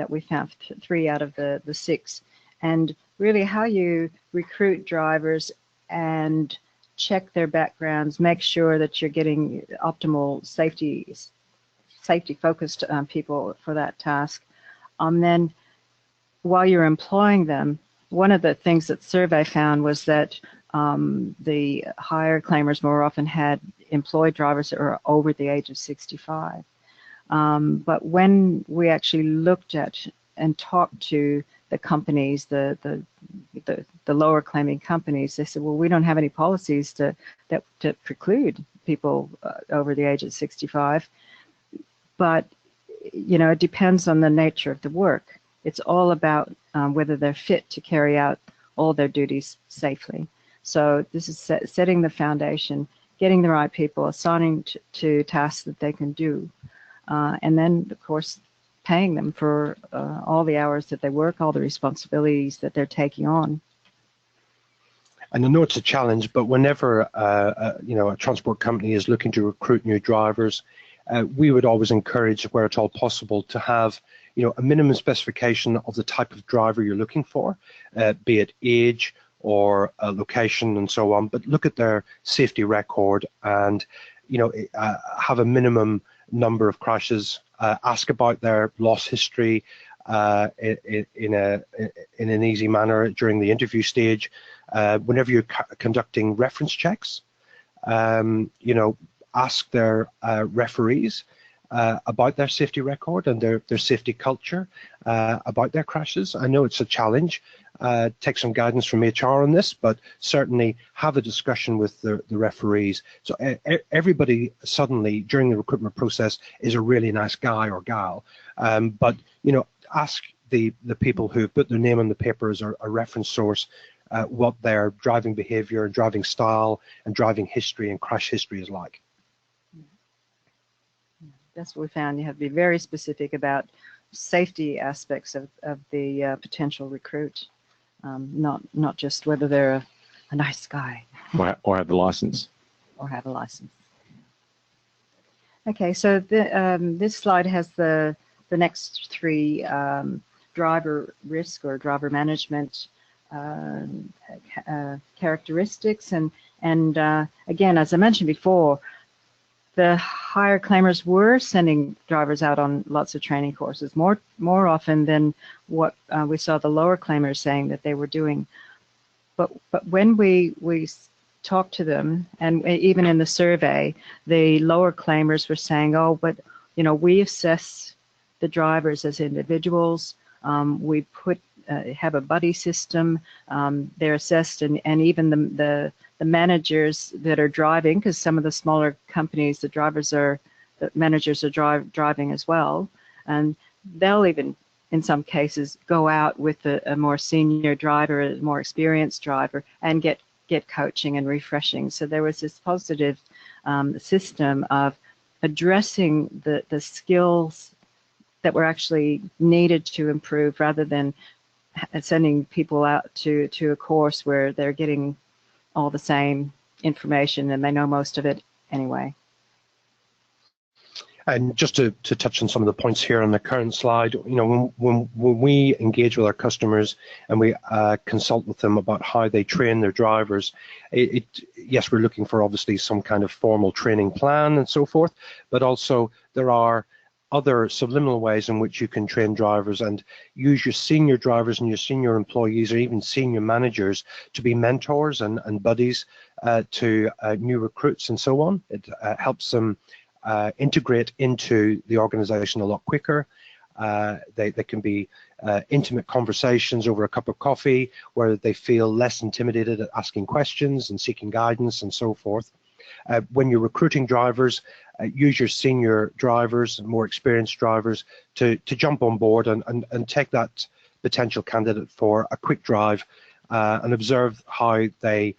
we found, 3 out of the 6. And really how you recruit drivers and check their backgrounds, make sure that you're getting optimal safety-focused people for that task. Then while you're employing them, one of the things that survey found was that the higher claimers more often had employed drivers that were over the age of 65. But when we actually looked at and talked to the companies, the lower claiming companies, they said, well, we don't have any policies to preclude people over the age of 65. But it depends on the nature of the work. It's all about whether they're fit to carry out all their duties safely. So this is setting the foundation, getting the right people, assigning to tasks that they can do, and then, of course, paying them for all the hours that they work, all the responsibilities that they're taking on. And I know it's a challenge, but whenever a transport company is looking to recruit new drivers, we would always encourage, where at all possible, to have a minimum specification of the type of driver you're looking for, be it age or location and so on. But look at their safety record and have a minimum number of crashes. Ask about their loss history in an easy manner during the interview stage. Whenever you're conducting reference checks, ask their referees about their safety record and their safety culture, about their crashes. I know it's a challenge. Take some guidance from HR on this, but certainly have a discussion with the referees. So everybody suddenly during the recruitment process is a really nice guy or gal, but ask the people who put their name on the paper as a reference source what their driving behavior, driving style, and driving history and crash history is like. That's what we found. You have to be very specific about safety aspects of the potential recruit, not just whether they're a nice guy. Or have the license. Or have a license. Okay, so this slide has the next 3 driver risk or driver management characteristics, and again, as I mentioned before, the higher claimers were sending drivers out on lots of training courses, more often than what we saw the lower claimers saying that they were doing. But when we talked to them, and even in the survey, the lower claimers were saying, oh, but we assess the drivers as individuals. We have a buddy system. They're assessed, and even the managers that are driving, because some of the smaller companies, the managers are driving as well, and they'll even, in some cases, go out with a more senior driver, a more experienced driver, and get coaching and refreshing. So there was this positive system of addressing the skills that were actually needed to improve, rather than sending people out to a course where they're getting all the same information and they know most of it anyway. And just to touch on some of the points here on the current slide, when we engage with our customers and we consult with them about how they train their drivers, yes, we're looking for obviously some kind of formal training plan and so forth, but also there are other subliminal ways in which you can train drivers and use your senior drivers and your senior employees or even senior managers to be mentors and buddies to new recruits and so on. It helps them integrate into the organization a lot quicker. They can be intimate conversations over a cup of coffee where they feel less intimidated at asking questions and seeking guidance and so forth. When you're recruiting drivers, use your senior drivers, more experienced drivers to jump on board and take that potential candidate for a quick drive and observe how they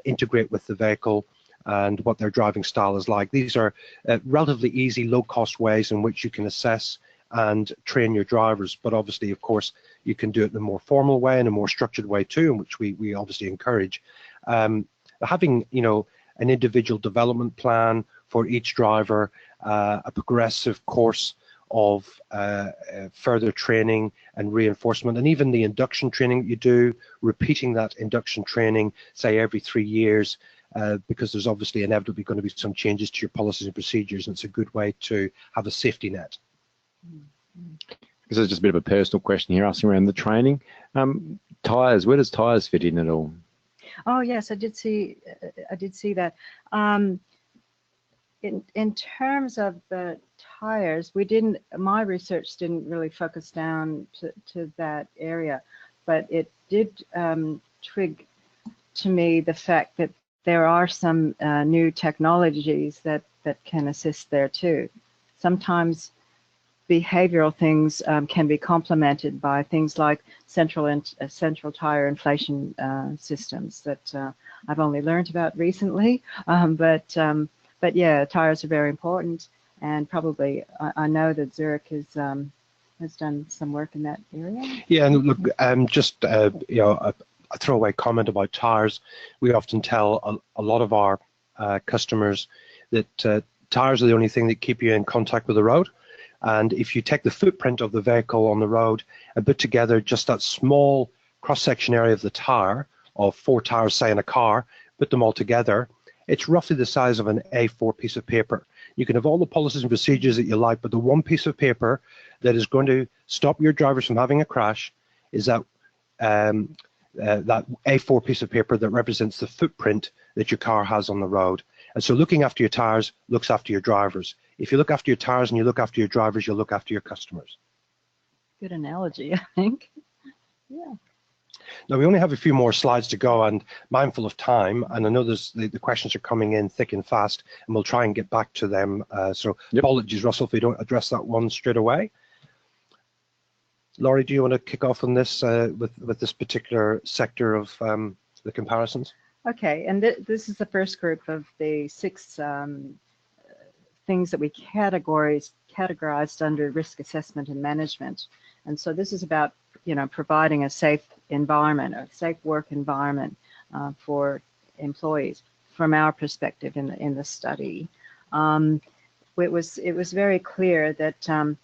integrate with the vehicle and what their driving style is like. These are relatively easy, low-cost ways in which you can assess and train your drivers, but obviously, of course, you can do it in a more formal way and a more structured way too, in which we obviously encourage. Having, an individual development plan for each driver, a progressive course of further training and reinforcement, and even the induction training that you do, repeating that induction training, say every 3 years, because there's obviously inevitably going to be some changes to your policies and procedures, and it's a good way to have a safety net. This is just a bit of a personal question here, asking around the training. Tyres, where does tyres fit in at all? Oh yes, I did see that. In terms of the tires, my research didn't really focus down to that area, but it did twig to me the fact that there are some new technologies that can assist there too. Sometimes behavioral things can be complemented by things like central tire inflation systems that I've only learned about recently. But yeah, tires are very important, and probably I know that Zurich has done some work in that area. Yeah, and look, just a throwaway comment about tires. We often tell a lot of our customers that tires are the only thing that keep you in contact with the road. And if you take the footprint of the vehicle on the road and put together just that small cross-section area of the tire, of 4 tires, say, in a car, put them all together, it's roughly the size of an A4 piece of paper. You can have all the policies and procedures that you like, but the one piece of paper that is going to stop your drivers from having a crash is that that A4 piece of paper that represents the footprint that your car has on the road. And so looking after your tires looks after your drivers. If you look after your tires and you look after your drivers, you'll look after your customers. Good analogy, I think. Yeah. Now, we only have a few more slides to go, and mindful of time, and I know the questions are coming in thick and fast, and we'll try and get back to them. Apologies, Russell, if we don't address that one straight away. Laurie, do you want to kick off on this with this particular sector of the comparisons? Okay, and this is the first group of the 6 things that we categorized under risk assessment and management. And so this is about, providing a safe environment, a safe work environment for employees from our perspective in the study. It was very clear that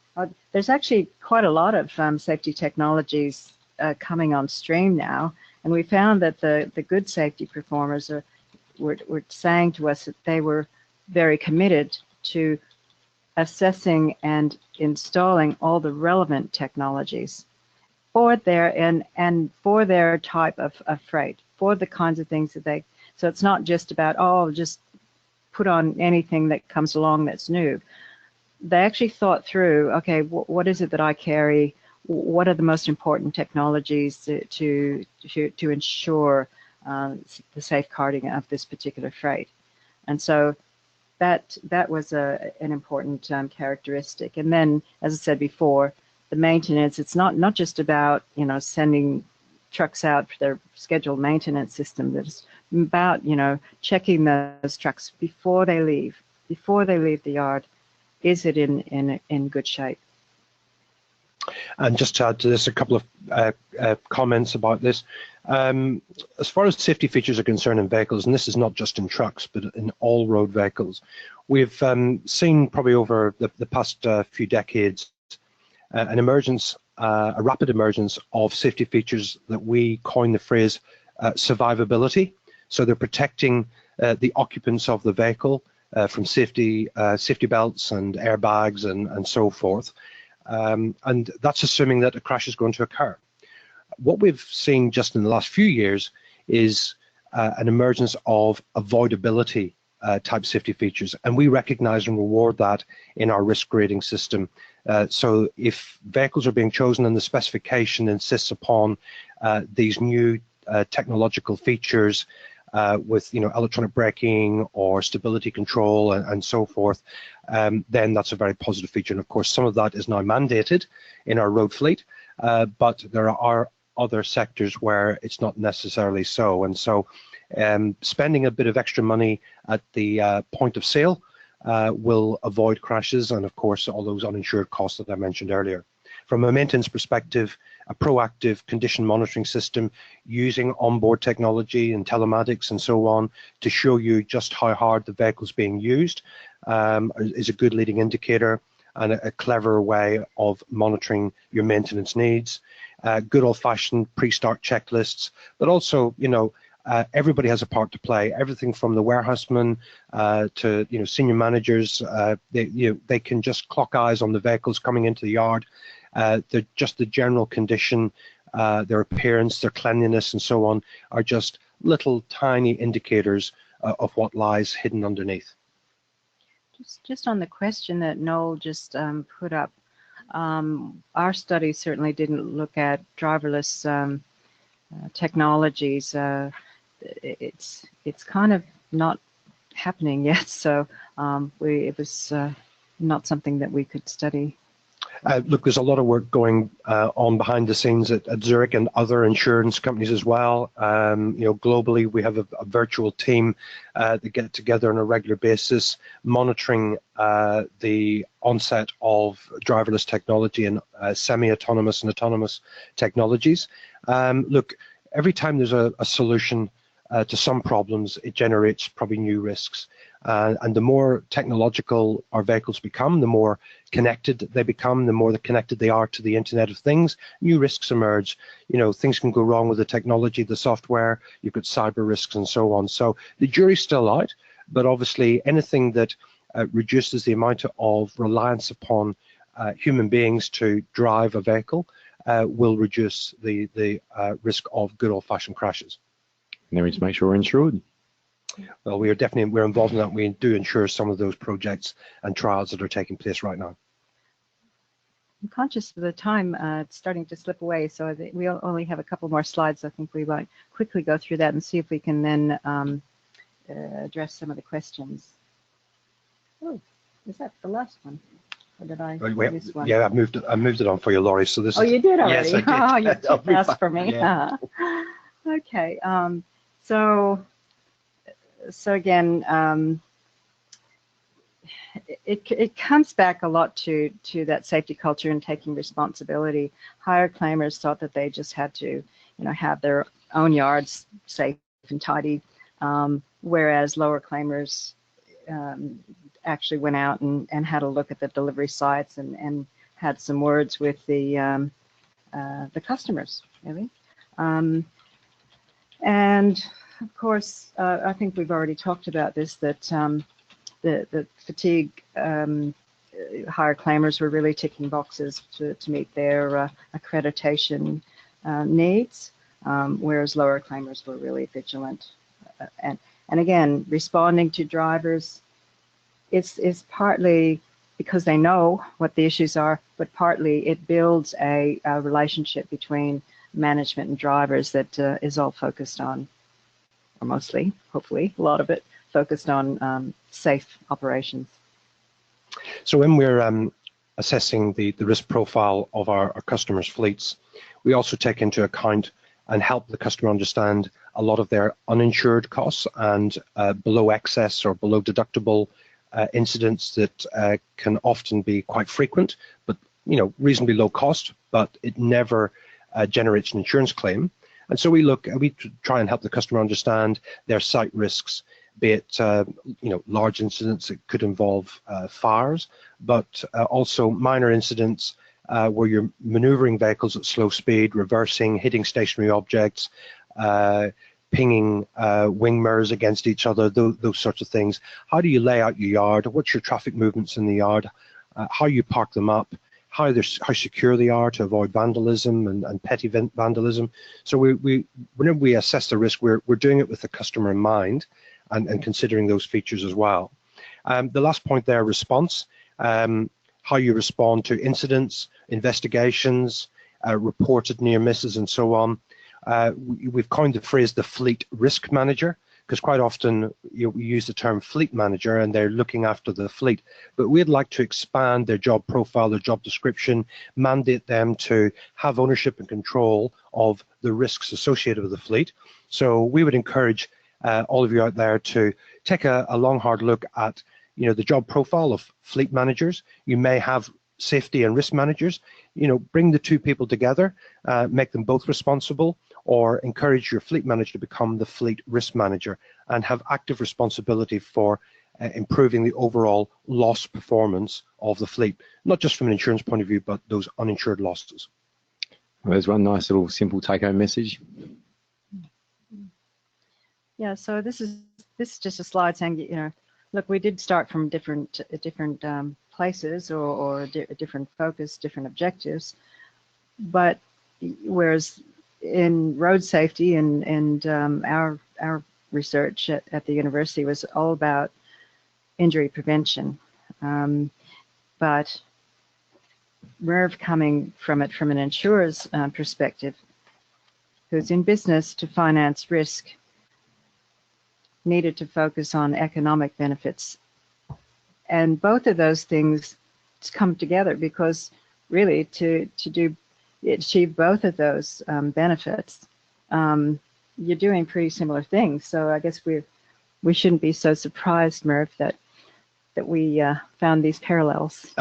there's actually quite a lot of safety technologies coming on stream now, and we found that the good safety performers were saying to us that they were very committed to assessing and installing all the relevant technologies for their and for their type of freight, for the kinds of things that so it's not just about, just put on anything that comes along that's new. they actually thought through, okay, what is it that I carry? What are the most important technologies to ensure the safeguarding of this particular freight? And so that was an important characteristic. And then, as I said before, the maintenance, it's not just about, you know, sending trucks out for their scheduled maintenance system. It's about, you know, checking those trucks before they leave the yard. Is it in good shape? And just to add to this, a couple of comments about this. As far as safety features are concerned in vehicles, and this is not just in trucks, but in all road vehicles, we've seen probably over the past few decades an emergence, a rapid emergence of safety features that we coin the phrase survivability. So they're protecting the occupants of the vehicle from safety belts and airbags and so forth. And that's assuming that a crash is going to occur. What we've seen just in the last few years is an emergence of avoidability type safety features, and we recognize and reward that in our risk grading system. So if vehicles are being chosen and the specification insists upon these new technological features with, you know, electronic braking or stability control and so forth, then that's a very positive feature. And of course, some of that is now mandated in our road fleet, but there are other sectors where it's not necessarily so. And so spending a bit of extra money at the point of sale will avoid crashes and, of course, all those uninsured costs that I mentioned earlier. From a maintenance perspective, a proactive condition monitoring system using onboard technology and telematics and so on to show you just how hard the vehicle is being used is a good leading indicator and a clever way of monitoring your maintenance needs. Good old-fashioned pre-start checklists, but also, you know, everybody has a part to play. Everything from the warehouseman to, you know, senior managers, they can just clock eyes on the vehicles coming into the yard. Just the general condition, their appearance, their cleanliness, and so on are just little tiny indicators of what lies hidden underneath. Just on the question that Noel just put up, our study certainly didn't look at driverless technologies. It's kind of not happening yet, so it was not something that we could study. Look, there's a lot of work going on behind the scenes at Zurich and other insurance companies as well. You know, globally, we have a virtual team that get together on a regular basis, monitoring the onset of driverless technology and semi-autonomous and autonomous technologies. Look, every time there's a solution to some problems, it generates probably new risks. And the more technological our vehicles become, the more connected they become, the more connected they are to the Internet of Things, new risks emerge. You know, things can go wrong with the technology, the software, you've got cyber risks and so on. So the jury's still out, but obviously anything that reduces the amount of reliance upon human beings to drive a vehicle will reduce the risk of good old-fashioned crashes. And then we just make sure we're insured. Well, we're involved in that. We do insure some of those projects and trials that are taking place right now. I'm conscious of the time. It's starting to slip away, so we only have a couple more slides. I think we might quickly go through that and see if we can then address some of the questions. Oh, is that the last one? Or did I miss one? Yeah, I moved it on for you, Laurie. So this. Oh, you did already? Yes, I did. Oh, you're too fast for me. Yeah. Okay. So again, it comes back a lot to that safety culture and taking responsibility. Higher claimers thought that they just had to, you know, have their own yards safe and tidy, whereas lower claimers actually went out and had a look at the delivery sites and had some words with the customers, really. And of course, I think we've already talked about this, that the fatigue higher claimers were really ticking boxes to meet their accreditation needs, whereas lower claimers were really vigilant. And again, responding to drivers, it's partly because they know what the issues are, but partly it builds a relationship between management and drivers that is all focused on, or mostly, hopefully, a lot of it focused on safe operations. So when we're assessing the risk profile of our customers' fleets, we also take into account and help the customer understand a lot of their uninsured costs and below excess or below deductible incidents that can often be quite frequent, but reasonably low cost, but it never generates an insurance claim. And so we try and help the customer understand their site risks, be it large incidents that could involve fires, but also minor incidents where you're maneuvering vehicles at slow speed, reversing, hitting stationary objects, pinging wing mirrors against each other, those sorts of things. How do you lay out your yard? What's your traffic movements in the yard? How you park them up? How secure they are to avoid vandalism and petty vandalism. So whenever we assess the risk, we're doing it with the customer in mind and considering those features as well. The last point there, response, how you respond to incidents, investigations, reported near misses and so on. We've coined the phrase the fleet risk manager, because quite often we use the term fleet manager and they're looking after the fleet. But we'd like to expand their job profile, their job description, mandate them to have ownership and control of the risks associated with the fleet. So we would encourage all of you out there to take a long, hard look at the job profile of fleet managers. You may have safety and risk managers. Bring the two people together, make them both responsible, or encourage your fleet manager to become the fleet risk manager and have active responsibility for improving the overall loss performance of the fleet, not just from an insurance point of view, but those uninsured losses. Well, there's one nice little simple take-home message. Yeah, so this is just a slide saying, look, we did start from different places or different focus, different objectives, but whereas in road safety and our research at the university was all about injury prevention, but Merv, coming from an insurer's perspective, who's in business to finance risk, needed to focus on economic benefits. And both of those things come together because really to achieve both of those benefits, you're doing pretty similar things. So I guess we shouldn't be so surprised, Merv, that we found these parallels.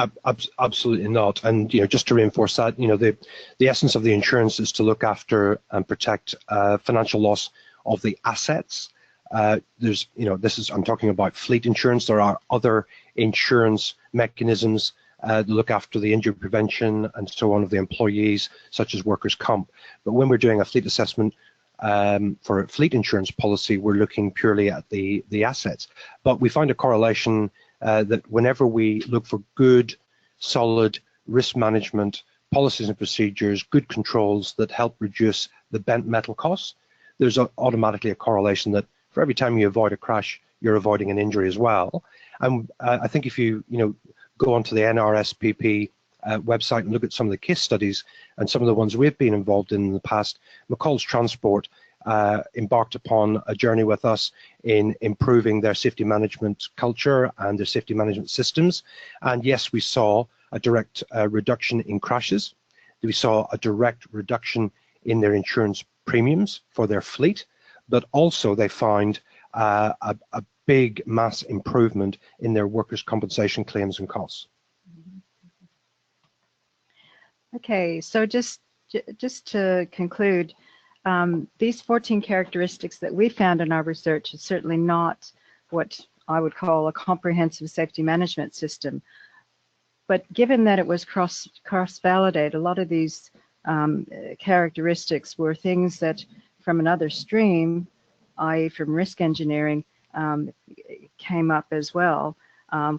Absolutely not. And just to reinforce that, the essence of the insurance is to look after and protect financial loss of the assets. I'm talking about fleet insurance. There are other insurance mechanisms that look after the injury prevention and so on of the employees, such as workers' comp. But when we're doing a fleet assessment for a fleet insurance policy, we're looking purely at the assets. But we find a correlation that whenever we look for good, solid risk management policies and procedures, good controls that help reduce the bent metal costs, there's automatically a correlation that for every time you avoid a crash, you're avoiding an injury as well. And I think if you go onto the NRSPP website and look at some of the case studies and some of the ones we've been involved in the past, McCall's Transport embarked upon a journey with us in improving their safety management culture and their safety management systems. And yes, we saw a direct reduction in crashes. We saw a direct reduction in their insurance premiums for their fleet, but also they found a big mass improvement in their workers' compensation claims and costs. Okay, so just to conclude, these 14 characteristics that we found in our research is certainly not what I would call a comprehensive safety management system. But given that it was cross-validated, a lot of these characteristics were things that from another stream, i.e. from risk engineering, came up as well.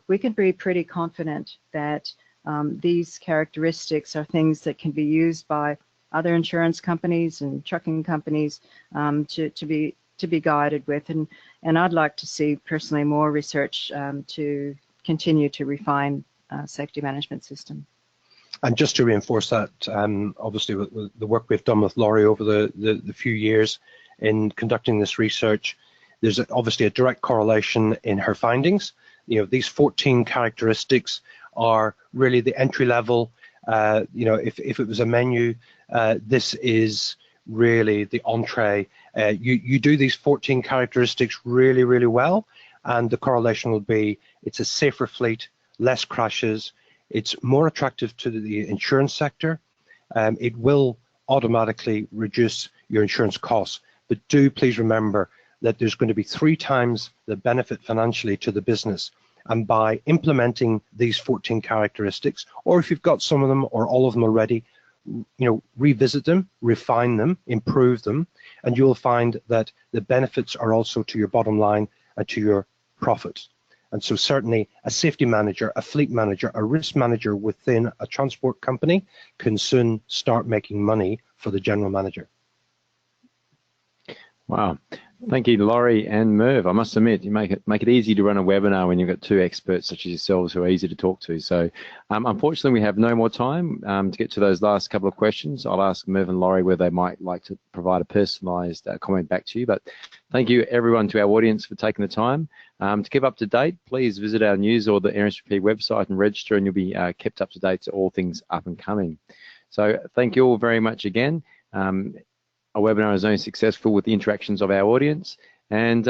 We can be pretty confident that these characteristics are things that can be used by other insurance companies and trucking companies to be guided with, and I'd like to see personally more research to continue to refine safety management system. And just to reinforce that, obviously with the work we've done with Lori over the few years in conducting this research, there's obviously a direct correlation in her findings. You know, these 14 characteristics are really the entry level. You know, if it was a menu, this is really the entree. You do these 14 characteristics really, really well, and the correlation will be it's a safer fleet, less crashes, it's more attractive to the insurance sector. It will automatically reduce your insurance costs. But do please remember that there's going to be 3 times the benefit financially to the business. And by implementing these 14 characteristics, or if you've got some of them or all of them already, you know, revisit them, refine them, improve them, and you'll find that the benefits are also to your bottom line and to your profit. And so certainly a safety manager, a fleet manager, a risk manager within a transport company can soon start making money for the general manager. Wow. Thank you, Lori and Merv. I must admit, you make it easy to run a webinar when you've got 2 experts such as yourselves who are easy to talk to. So unfortunately, we have no more time to get to those last couple of questions. I'll ask Merv and Lori whether they might like to provide a personalised comment back to you. But thank you, everyone, to our audience for taking the time. To keep up to date, please visit our news or the NRSP website and register, and you'll be kept up to date to all things up and coming. So thank you all very much again. Our webinar is only successful with the interactions of our audience, and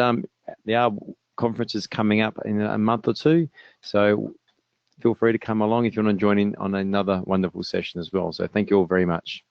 there are conferences coming up in a month or 2, so feel free to come along if you want to join in on another wonderful session as well. So thank you all very much.